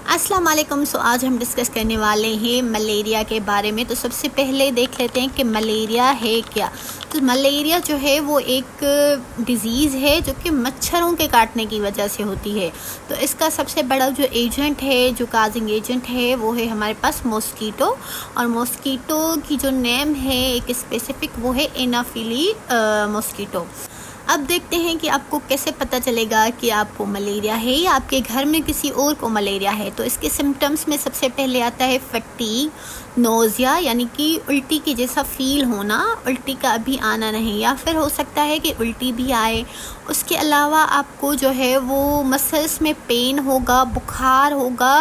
अस्सलाम वालेकुम। सो आज हम डिस्कस करने वाले हैं मलेरिया के बारे में। तो सबसे पहले देख लेते हैं कि मलेरिया है क्या। तो मलेरिया जो है वो एक डिज़ीज़ है जो कि मच्छरों के काटने की वजह से होती है। तो इसका सबसे बड़ा जो एजेंट है, जो काजिंग एजेंट है, वो है हमारे पास मॉस्कीटो। और मॉस्कीटो की जो नेम है एक स्पेसिफ़िक, वो है एनाफिली मॉस्कीटो। अब देखते हैं कि आपको कैसे पता चलेगा कि आपको मलेरिया है या आपके घर में किसी और को मलेरिया है। तो इसके सिम्टम्स में सबसे पहले आता है फटीग, नोज़िया यानी कि उल्टी की जैसा फ़ील होना, उल्टी का अभी आना नहीं, या फिर हो सकता है कि उल्टी भी आए। उसके अलावा आपको जो है वो मसल्स में पेन होगा, बुखार होगा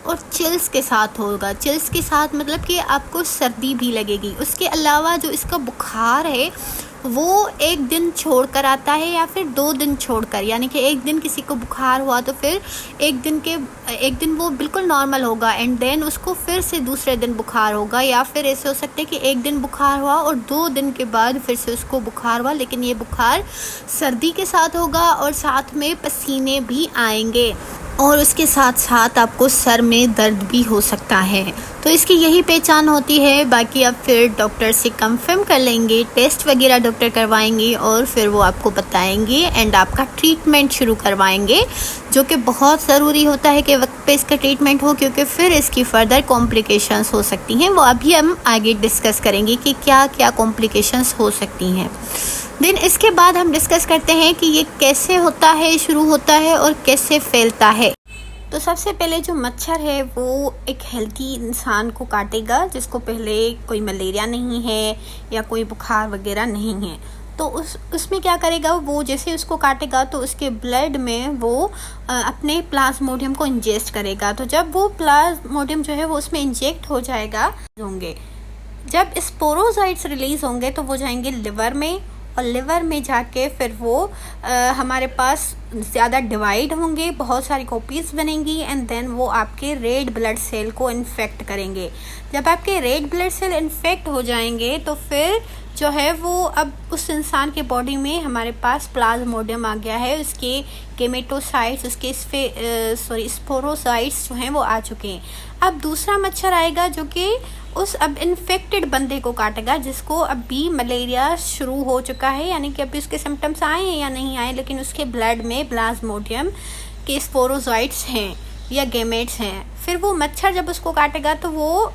और चिल्स के साथ होगा। चिल्स के साथ मतलब कि आपको सर्दी भी लगेगी। उसके अलावा जो इसका बुखार है वो एक दिन छोड़कर आता है या फिर 2 दिन छोड़कर, यानी कि एक दिन किसी को बुखार हुआ तो फिर एक दिन वो बिल्कुल नॉर्मल होगा एंड देन उसको फिर से दूसरे दिन बुखार होगा। या फिर ऐसे हो सकता है कि एक दिन बुखार हुआ और 2 दिन के बाद फिर से उसको बुखार हुआ, लेकिन ये बुखार सर्दी के साथ होगा और साथ में पसीने भी आएंगे और उसके साथ साथ आपको सर में दर्द भी हो सकता है। तो इसकी यही पहचान होती है। बाकी आप फिर डॉक्टर से कंफर्म कर लेंगे, टेस्ट वगैरह डॉक्टर करवाएंगे और फिर वो आपको बताएंगे एंड आपका ट्रीटमेंट शुरू करवाएंगे, जो कि बहुत ज़रूरी होता है कि वक्त पे इसका ट्रीटमेंट हो, क्योंकि फिर इसकी फ़र्दर कॉम्प्लिकेशंस हो सकती हैं। वो अभी हम आगे डिस्कस करेंगे कि क्या क्या कॉम्प्लिकेशंस हो सकती हैं। देन इसके बाद हम डिस्कस करते हैं कि ये कैसे होता है, शुरू होता है और कैसे फैलता है। तो सबसे पहले जो मच्छर है वो एक हेल्थी इंसान को काटेगा जिसको पहले कोई मलेरिया नहीं है या कोई बुखार वगैरह नहीं है। तो उसमें क्या करेगा, वो जैसे उसको काटेगा तो उसके ब्लड में वो अपने प्लाज्मोडियम को इंजेक्ट करेगा। तो जब वो प्लाज्मोडियम जो है वो उसमें इंजेक्ट हो जाएगा होंगे, जब स्पोरोसाइट्स रिलीज़ होंगे तो वो जाएंगे लिवर में और लिवर में जाके फिर वो हमारे पास ज़्यादा डिवाइड होंगे, बहुत सारी कॉपीज़ बनेंगी एंड देन वो आपके रेड ब्लड सेल को इन्फेक्ट करेंगे। जब आपके रेड ब्लड सेल इन्फेक्ट हो जाएंगे तो फिर जो है वो अब उस इंसान के बॉडी में हमारे पास प्लाज्मोडियम आ गया है, उसके गेमेटोसाइट्स, उसके स्पोरोसाइट्स जो हैं वो आ चुके हैं। अब दूसरा मच्छर आएगा जो कि उस अब इन्फेक्टेड बंदे को काटेगा जिसको अभी मलेरिया शुरू हो चुका है, यानी कि अभी उसके सिम्टम्स आए हैं या नहीं आए, लेकिन उसके ब्लड में प्लाज्मोडियम के स्पोरोसाइट्स हैं या गेमेट्स हैं। फिर वो मच्छर जब उसको काटेगा तो वो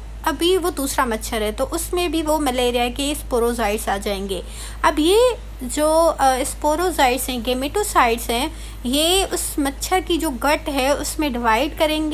दूसरा मच्छर है तो उसमें भी वो मलेरिया के स्पोरोसाइट्स आ जाएंगे। अब ये जो स्पोरोसाइट्स हैं, गेमेटोसाइट्स हैं, ये उस मच्छर की जो गट है उसमें डिवाइड करेंगे